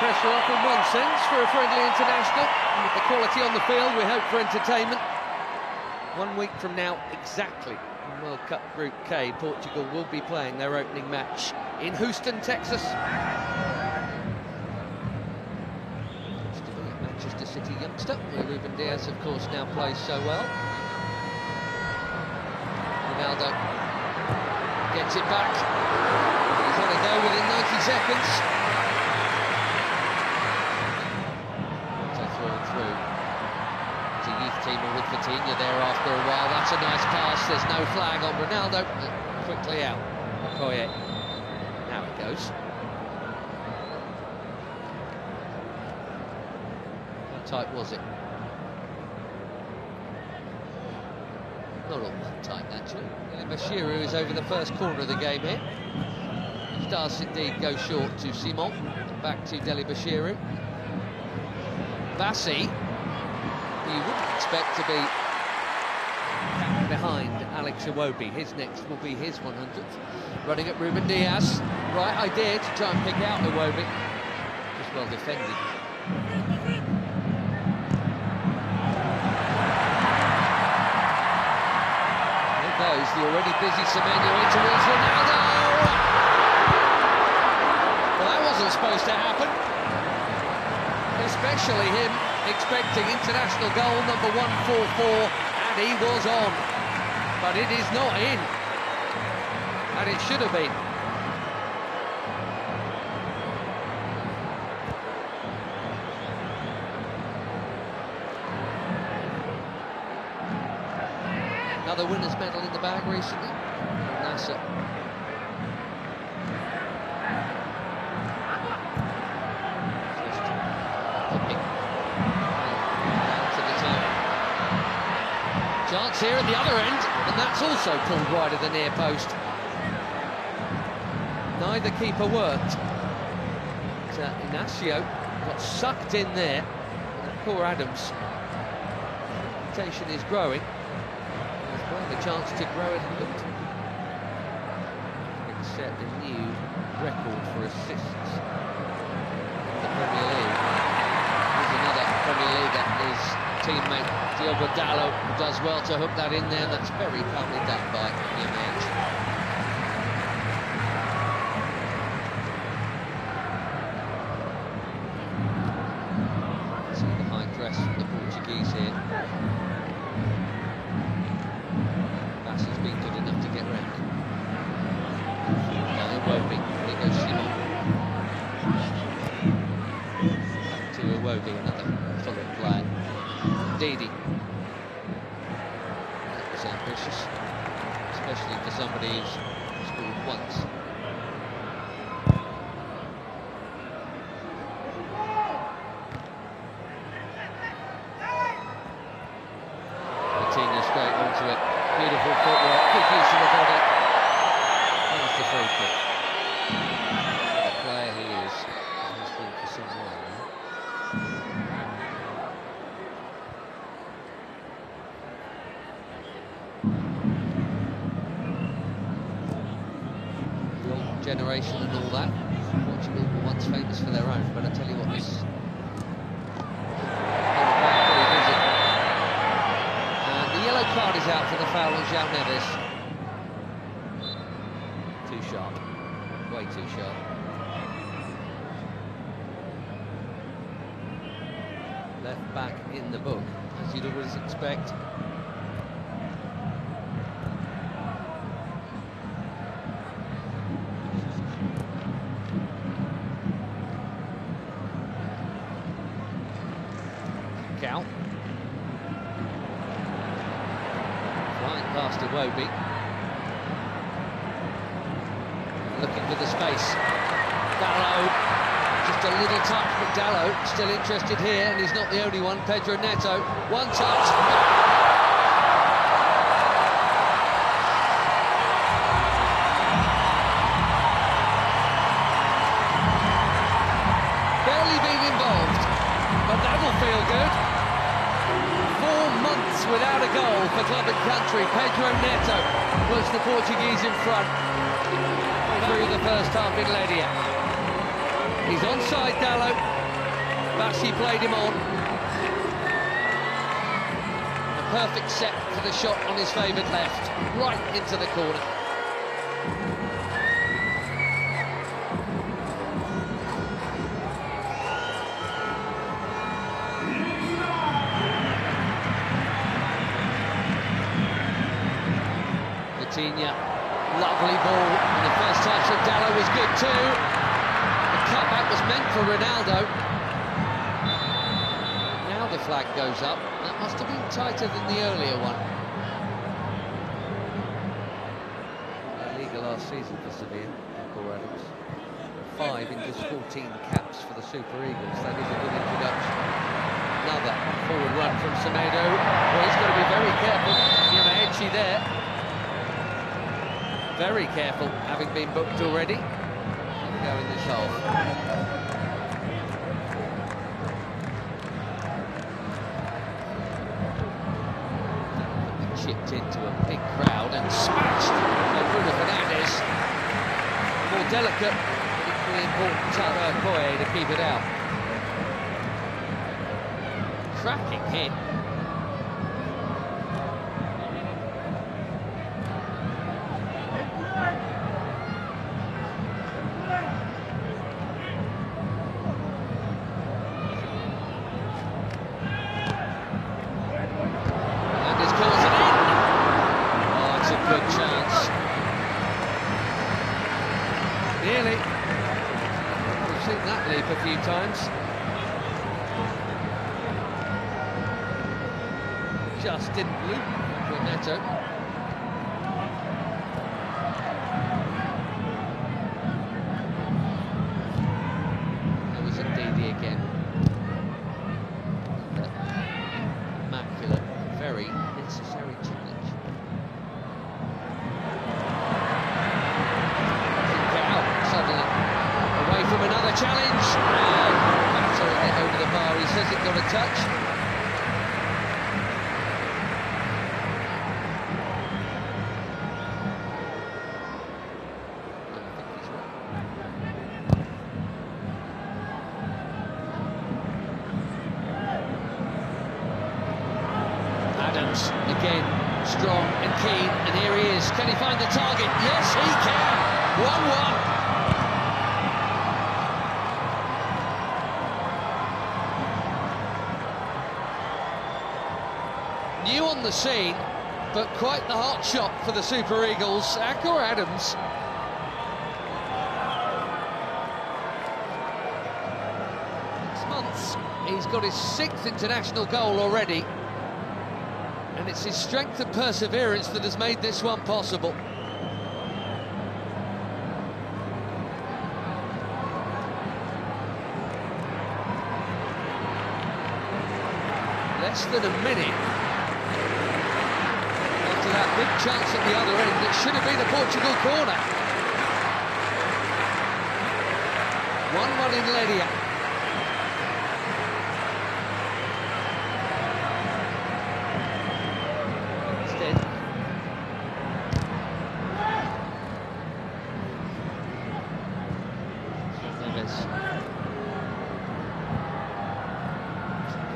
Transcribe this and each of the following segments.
pressure off in one sense for a friendly international. And with the quality on the field, we hope for entertainment. 1 week from now, exactly, in World Cup Group K, Portugal will be playing their opening match in Houston, Texas. Manchester City youngster, where Ruben Diaz, of course, now plays so well. Ronaldo gets it back. He's had a go within 90 seconds. So through. It's a youth team with Coutinho there after a while. That's a nice pass. There's no flag on Ronaldo. Quickly out. Okoye. Now it goes. How tight was it? Not all that tight, naturally. Bashiru is over the first corner of the game here. He does indeed go short to Simon. Back to Deli Bashiru. Bassi, who you wouldn't expect to be behind Alex Iwobi. His next will be his 100th. Running at Ruben Diaz. Right idea to try and pick out Iwobi. Just well defended. The already busy Semenyo in towards Ronaldo. Well, that wasn't supposed to happen. Especially him expecting international goal number 144, and he was on. But it is not in. And it should have been. Another winner's medal in the bag recently. Nasser. To the time. Chance here at the other end, and that's also pulled wide of the near post. Neither keeper worked. Inacio got sucked in there. And poor Adams. Reputation is growing. Well, the chance to grow it hadn't. It set a new record for assists in the Premier League. Here's another Premier League that his teammate Diogo Dalot does well to hook that in there. That's very calmly done by Jimenez. See the high press from the Portuguese here. Has been good enough to get round. Now Iwobi, here goes Simon. Back to Iwobi, another Fulham player. Didi. That was ambitious, especially for somebody who's scored once. Coutinho straight onto it. Beautiful footwork, good use of the body. There's the free kick. What a player he is. He's been for some while now. The old generation and all that. Portugal were once famous for their own, but I tell you what, this. Card is out for the foul on João Neves. Too sharp. Way too sharp. Left back in the book, as you'd always expect. Cal. Past Iwobi. Looking for the space. Dalot. Just a little touch, but Dalot still interested here, and he's not the only one. Pedro Neto. One touch. Barely being involved, but that'll feel good. 4 months without a goal for club and country. Pedro Neto puts the Portuguese in front through the first half in Ledia. He's onside, Dallo. Bassi played him on. A perfect set for the shot on his favoured left, right into the corner. Lovely ball, and the first touch of Dallo was good too. The cutback was meant for Ronaldo. Now the flag goes up. That must have been tighter than the earlier one. La Liga last season for Sevilla, Michael Adams. 5 in just 14 caps for the Super Eagles. That is a good introduction. Another forward run from Semedo. Well, he's got to be very careful. Edgy there. Very careful, having been booked already. Go in this hole. Chipped into a big crowd and smashed by Bruno Fernandes. More delicate, but equally important Taro Koye to keep it out. Cracking hit. Nearly. We've seen that leap a few times. Just didn't loop for Neto. There was Ndidi again. Immaculate, very necessary challenge. From another challenge, and battering it over the bar. He says it got a touch. I think he's right. Adams again, strong and keen, and here he is. Can he find the target? Yes, he can. 1-1. New on the scene, but quite the hot shot for the Super Eagles. Akor Adams. Six months, he's got his 6th international goal already, and it's his strength and perseverance that has made this one possible. Less than a minute. That big chance at the other end, it should have been a Portugal corner. 1-1 in Ledia. Instead, Neves.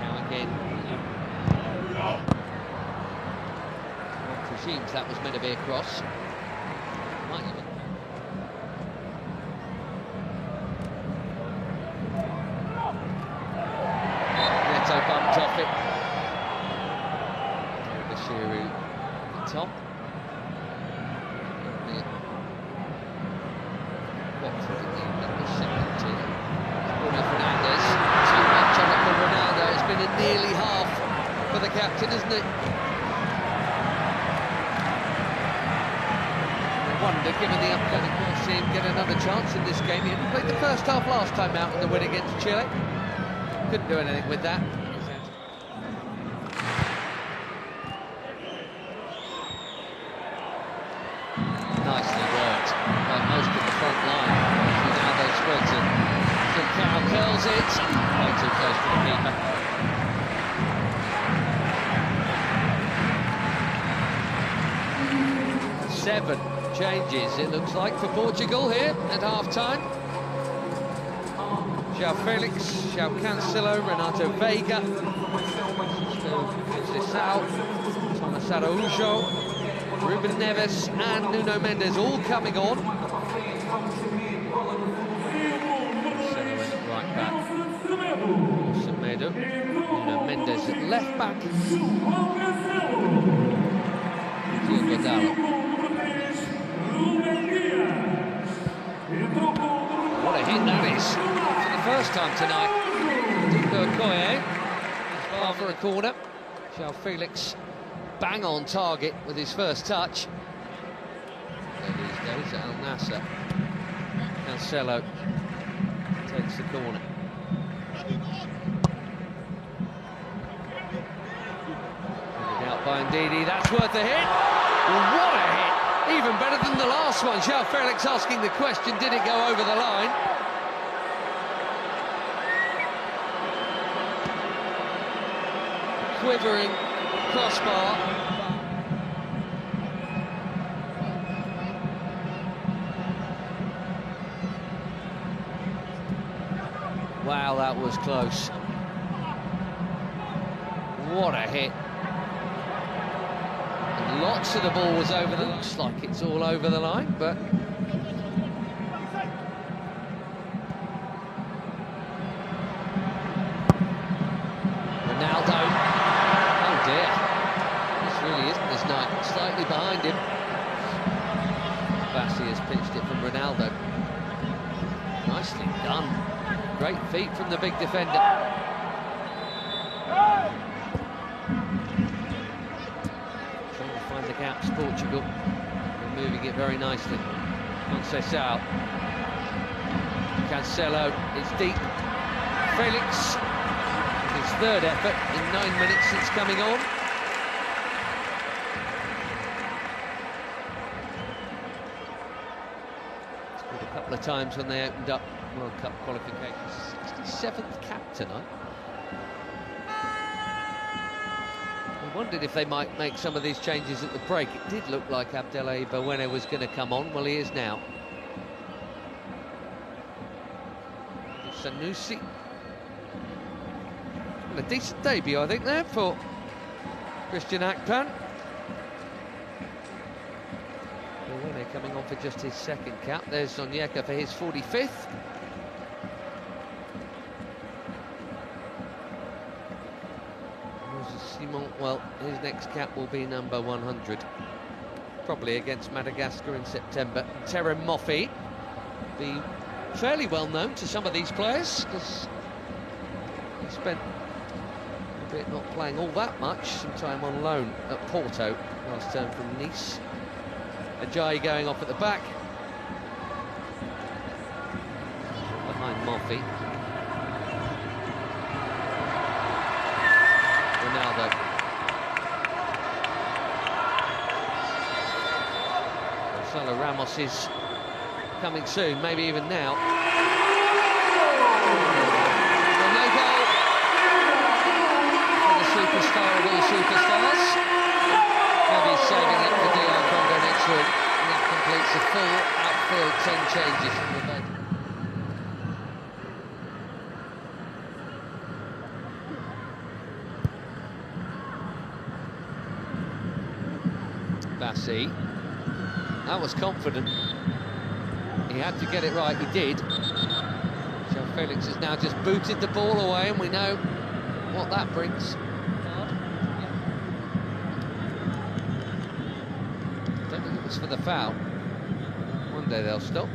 Now again. Seems that was meant to be a cross. Might even. Neto bumped off it. Bashiru at the top. Watford in the second team. Bruno Fernandes. Too much on it for Ronaldo. It's been a nearly half for the captain, isn't it? Wonder, given the upcoming, we'll see him get another chance in this game. He hadn't played the first half last time out in the win against Chile. Couldn't do anything with that. Nicely worked by most of the front line. Ronaldo spreads it. Carroll curls it. Way too close to the keeper. Seven changes, it looks like, for Portugal here at half-time. João Felix, João Cancelo, Renato Veiga, Conceição, Thomas Araújo, Ruben Neves and Nuno Mendes all coming on. Right back, Semedo, Nuno Mendes at left back, Diogo Dalot. What a hit that is, for the first time tonight. Okoye, far for a corner. João Felix bang on target with his first touch. These days at Al Nassr. Cancelo takes the corner. Out by Ndidi, that's worth a hit. What a hit! Even better than the last one. João Felix asking the question, did it go over the line? Quivering crossbar. Wow, that was close. What a hit. And lots of the ball was over the... Looks like it's all over the line, but... Ronaldo. Oh dear. This really isn't his night. Slightly behind him. Bassi has pitched it from Ronaldo. Nicely done. Great feet from the big defender. Trying to find the gaps, Portugal. They're moving it very nicely. Conceição. Cancelo, it's deep. Felix, his third effort in 9 minutes since coming on. Scored a couple of times when they opened up World Cup qualifications. 67th cap tonight. We wondered if they might make some of these changes at the break. It did look like Abdelai Bawene was going to come on. Well, he is now. Sanusi. A decent debut, I think, there for Christian Akpan. Bawene coming on for just his second cap. There's Onyeka for his 45th. Simon, well, his next cap will be number 100. Probably against Madagascar in September. Terem Moffi, be fairly well known to some of these players, because he spent a bit not playing all that much, some time on loan at Porto last term from Nice. Ajayi going off at the back. Behind Moffi. Ronaldo. Gonzalo Ramos is coming soon, maybe even now. Well, no goal for the superstar of all superstars. Maybe he's saving it for DR Congo next week. And that completes a full outfield 10 changes from the bench. Bassi. That was confident. He had to get it right, he did. João Felix has now just booted the ball away, and we know what that brings. Don't think it was for the foul. One day they'll stop.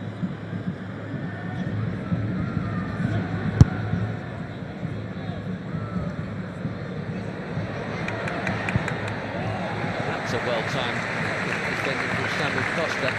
That's a well-timed defending from Samuel Costa.